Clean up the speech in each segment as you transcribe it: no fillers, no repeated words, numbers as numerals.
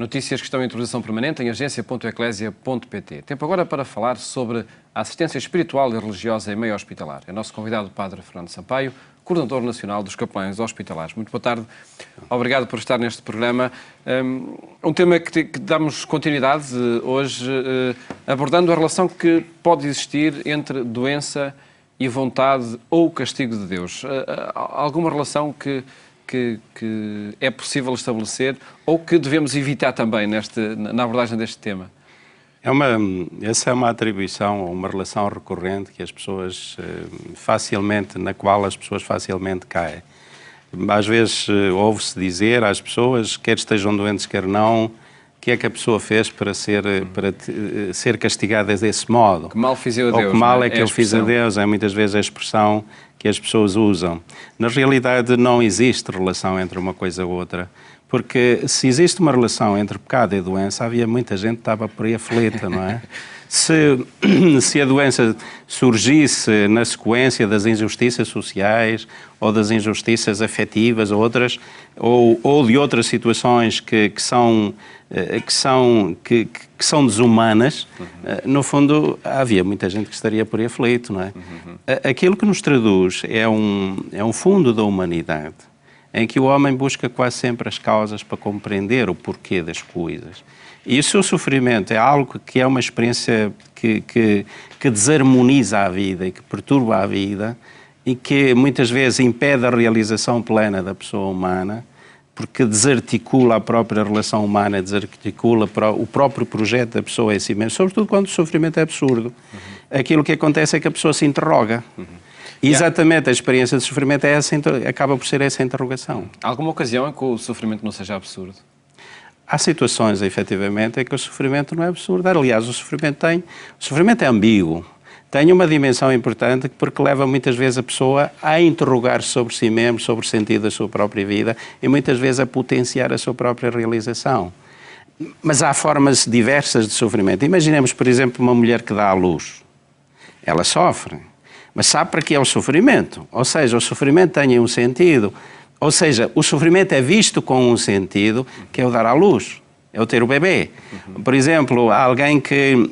Notícias que estão em atualização permanente em agência.eclésia.pt. Tempo agora para falar sobre a assistência espiritual e religiosa em meio hospitalar. É nosso convidado o Padre Fernando Sampaio, coordenador nacional dos capelães hospitalares. Muito boa tarde. Obrigado por estar neste programa. Um tema que damos continuidade hoje, abordando a relação que pode existir entre doença e vontade ou castigo de Deus. Alguma relação que é possível estabelecer ou que devemos evitar também na abordagem deste tema? Essa é uma atribuição, uma relação recorrente que as pessoas na qual as pessoas facilmente caem. Às vezes ouve-se dizer às pessoas, quer estejam doentes, quer não, o que é que a pessoa fez para ser castigada desse modo? Que mal fiz eu a Deus. Ou que mal é que eu fiz a Deus, é muitas vezes a expressão que as pessoas usam. Na realidade não existe relação entre uma coisa e outra, porque se existe uma relação entre pecado e doença, havia muita gente que estava por aí aflita, não é? Se a doença surgisse na sequência das injustiças sociais ou das injustiças afetivas ou de outras situações que são desumanas, no fundo havia muita gente que estaria por aí aflito, não é? Aquilo que nos traduz é um fundo da humanidade, em que o homem busca quase sempre as causas para compreender o porquê das coisas. E o seu sofrimento é algo que é uma experiência que desarmoniza a vida e que perturba a vida e que muitas vezes impede a realização plena da pessoa humana, porque desarticula a própria relação humana, desarticula o próprio projeto da pessoa em si mesma, sobretudo quando o sofrimento é absurdo. Aquilo que acontece é que a pessoa se interroga. E exatamente a experiência de sofrimento acaba por ser essa interrogação. Há alguma ocasião em que o sofrimento não seja absurdo? Há situações, efetivamente, em que o sofrimento não é absurdo. Aliás, o sofrimento é ambíguo. Tem uma dimensão importante porque leva muitas vezes a pessoa a interrogar sobre si mesmo, sobre o sentido da sua própria vida e muitas vezes a potenciar a sua própria realização. Mas há formas diversas de sofrimento. Imaginemos, por exemplo, uma mulher que dá à luz. Ela sofre, mas sabe para que é o sofrimento. Ou seja, o sofrimento tem um sentido. Ou seja, o sofrimento é visto com um sentido, que é o dar à luz, é o ter o bebê. Por exemplo, alguém que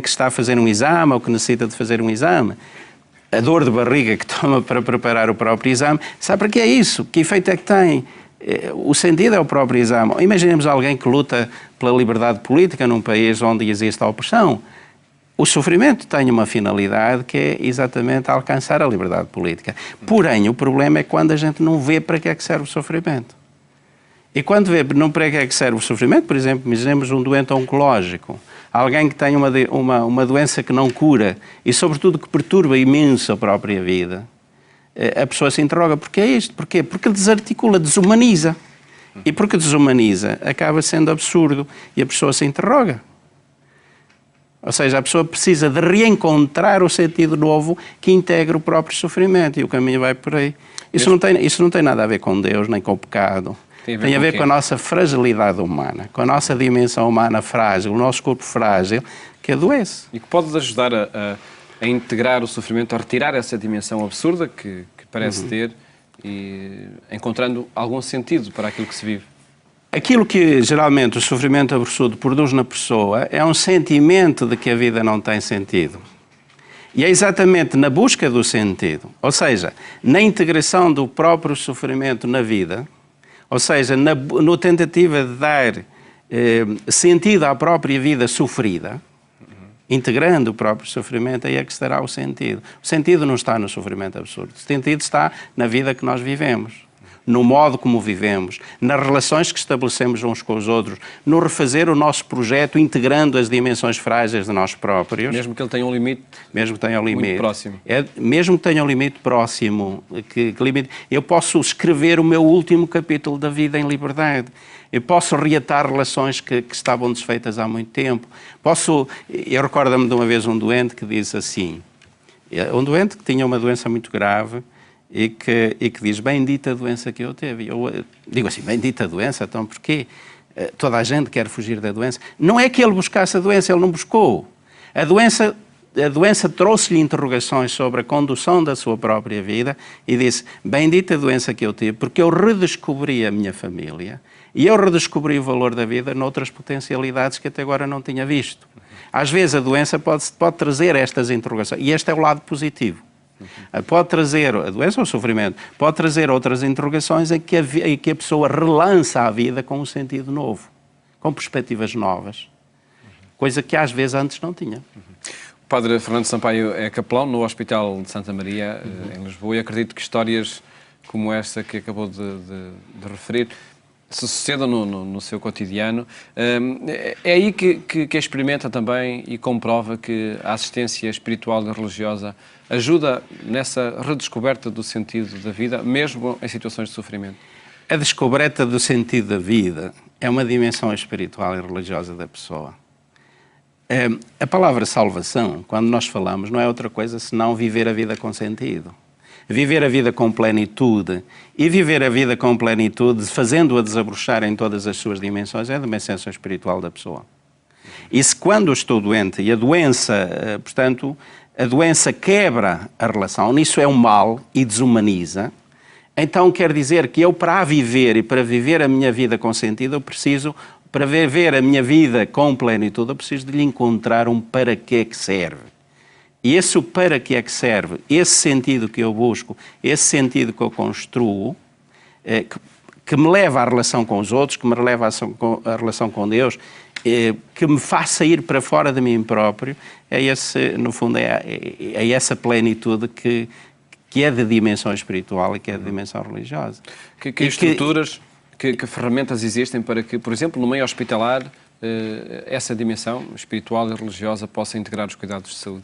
está a fazer um exame ou que necessita de fazer um exame, a dor de barriga que toma para preparar o próprio exame, sabe para que é isso? Que efeito é que tem? O sentido é o próprio exame. Imaginemos alguém que luta pela liberdade política num país onde existe a opressão. O sofrimento tem uma finalidade que é exatamente alcançar a liberdade política. Porém, o problema é quando a gente não vê para que é que serve o sofrimento. E quando vê não para que é que serve o sofrimento, por exemplo, imaginemos um doente oncológico, alguém que tem uma doença que não cura e, sobretudo, que perturba imenso a própria vida, a pessoa se interroga, porquê é isto? Porquê? Porque desarticula, desumaniza. E porque desumaniza, acaba sendo absurdo e a pessoa se interroga. Ou seja, a pessoa precisa de reencontrar o sentido novo que integra o próprio sofrimento e o caminho vai por aí. Isso não tem nada a ver com Deus, nem com o pecado. Tem a ver com a nossa fragilidade humana, com a nossa dimensão humana frágil, o nosso corpo frágil, que adoece. E que pode ajudar a integrar o sofrimento, a retirar essa dimensão absurda que parece ter e encontrando algum sentido para aquilo que se vive. Aquilo que geralmente o sofrimento absurdo produz na pessoa é um sentimento de que a vida não tem sentido. E é exatamente na busca do sentido, ou seja, na integração do próprio sofrimento na vida, ou seja, na tentativa de dar sentido à própria vida sofrida, integrando o próprio sofrimento, aí é que estará o sentido. O sentido não está no sofrimento absurdo, o sentido está na vida que nós vivemos, no modo como vivemos, nas relações que estabelecemos uns com os outros, no refazer o nosso projeto, integrando as dimensões frágeis de nós próprios. Mesmo que ele tenha um limite, muito próximo. Mesmo que tenha um limite próximo, eu posso escrever o meu último capítulo da vida em liberdade. Eu posso reatar relações que estavam desfeitas há muito tempo. Eu recordo-me de uma vez um doente que disse assim, um doente que tinha uma doença muito grave, e que diz, bendita doença que eu teve. Eu digo assim, bendita doença, então porquê? Toda a gente quer fugir da doença. Não é que ele buscasse a doença, ele não buscou. A doença a doença trouxe-lhe interrogações sobre a condução da sua própria vida e disse, bendita doença que eu tive, porque eu redescobri a minha família e eu redescobri o valor da vida noutras potencialidades que até agora não tinha visto. Às vezes a doença pode trazer estas interrogações, e este é o lado positivo. Pode trazer, a doença ou o sofrimento, pode trazer outras interrogações em que a pessoa relança a vida com um sentido novo, com perspectivas novas, coisa que às vezes antes não tinha. O Padre Fernando Sampaio é capelão no Hospital de Santa Maria, em Lisboa, e acredito que histórias como esta que acabou de referir se sucedam no seu cotidiano. É aí que experimenta também e comprova que a assistência espiritual e religiosa ajuda nessa redescoberta do sentido da vida, mesmo em situações de sofrimento? A descoberta do sentido da vida é uma dimensão espiritual e religiosa da pessoa. A palavra salvação, quando nós falamos, não é outra coisa senão viver a vida com sentido. Viver a vida com plenitude. E viver a vida com plenitude, fazendo-a desabrochar em todas as suas dimensões, é a dimensão espiritual da pessoa. E se quando eu estou doente, e a doença, portanto, a doença quebra a relação, nisso é um mal e desumaniza, então quer dizer que eu, para a viver e para viver a minha vida com sentido, eu preciso, para viver a minha vida com plenitude, eu preciso de lhe encontrar um para que é que serve. E esse para que é que serve, esse sentido que eu busco, esse sentido que eu construo, que me leva à relação com os outros, que me leva à relação com Deus, que me faz sair para fora de mim próprio, no fundo, é essa plenitude que é da dimensão espiritual e que é da dimensão religiosa. Que estruturas, que ferramentas existem para que, por exemplo, no meio hospitalar, essa dimensão espiritual e religiosa possa integrar os cuidados de saúde?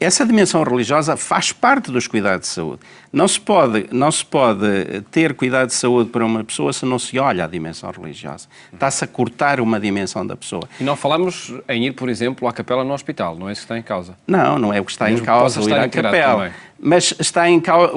Essa dimensão religiosa faz parte dos cuidados de saúde. Não se pode ter cuidado de saúde para uma pessoa se não se olha a dimensão religiosa. Está-se a cortar uma dimensão da pessoa. E não falamos em ir, por exemplo, à capela no hospital, não é isso que está em causa? Não é o que está em causa, ir à capela. Também. Mas está em causa,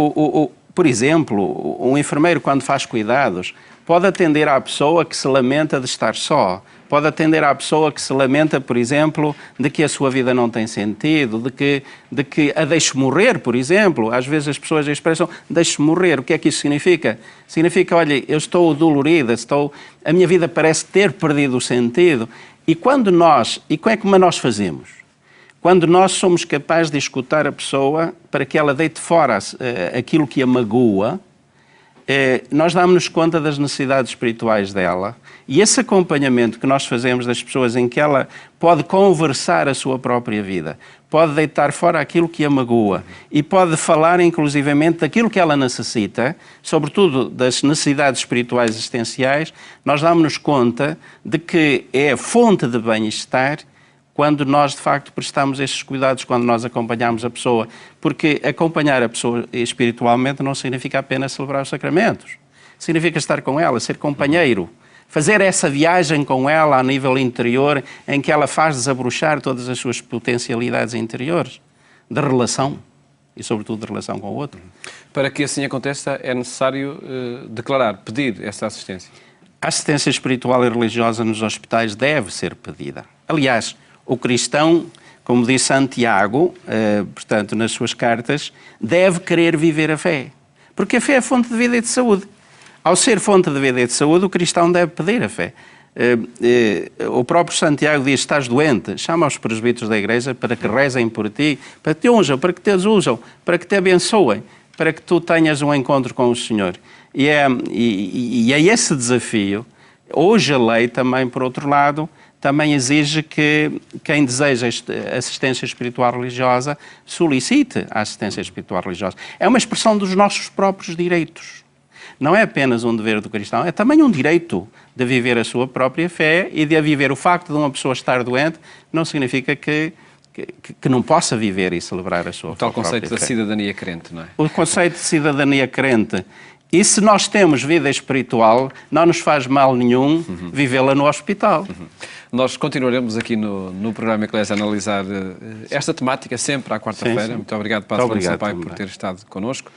por exemplo, um enfermeiro quando faz cuidados pode atender à pessoa que se lamenta de estar só. Pode atender à pessoa que se lamenta, por exemplo, de que a sua vida não tem sentido, de que a deixe morrer, por exemplo. Às vezes as pessoas expressam deixe morrer. O que é que isso significa? Significa, olha, eu estou dolorida, a minha vida parece ter perdido o sentido. E como é que nós fazemos? Quando nós somos capazes de escutar a pessoa para que ela deite fora aquilo que a magoa, nós damos-nos conta das necessidades espirituais dela e esse acompanhamento que nós fazemos das pessoas em que ela pode conversar a sua própria vida, pode deitar fora aquilo que a magoa e pode falar inclusivamente daquilo que ela necessita, sobretudo das necessidades espirituais existenciais, nós damos-nos conta de que é fonte de bem-estar quando nós, de facto, prestamos estes cuidados, quando nós acompanhamos a pessoa. Porque acompanhar a pessoa espiritualmente não significa apenas celebrar os sacramentos. Significa estar com ela, ser companheiro. Fazer essa viagem com ela a nível interior, em que ela faz desabrochar todas as suas potencialidades interiores, de relação, e sobretudo de relação com o outro. Para que assim aconteça, é necessário pedir essa assistência? A assistência espiritual e religiosa nos hospitais deve ser pedida. Aliás, o cristão, como diz Santiago, portanto, nas suas cartas, deve querer viver a fé. Porque a fé é fonte de vida e de saúde. Ao ser fonte de vida e de saúde, o cristão deve pedir a fé. O próprio Santiago diz, estás doente, chama os presbíteros da igreja para que rezem por ti, para que te unjam, para que te usam, para que te abençoem, para que tu tenhas um encontro com o Senhor. E é esse desafio. Hoje a lei também, por outro lado, também exige que quem deseja assistência espiritual religiosa solicite a assistência espiritual religiosa. É uma expressão dos nossos próprios direitos. Não é apenas um dever do cristão, é também um direito de viver a sua própria fé e de a viver. O facto de uma pessoa estar doente não significa que não possa viver e celebrar a sua própria fé. O tal conceito da cidadania crente, não é? O conceito de cidadania crente. E se nós temos vida espiritual, não nos faz mal nenhum vivê-la no hospital. Nós continuaremos aqui no programa Eclésia a analisar esta temática sempre à quarta-feira. Muito obrigado, Padre Fernando Sampaio, por ter estado connosco.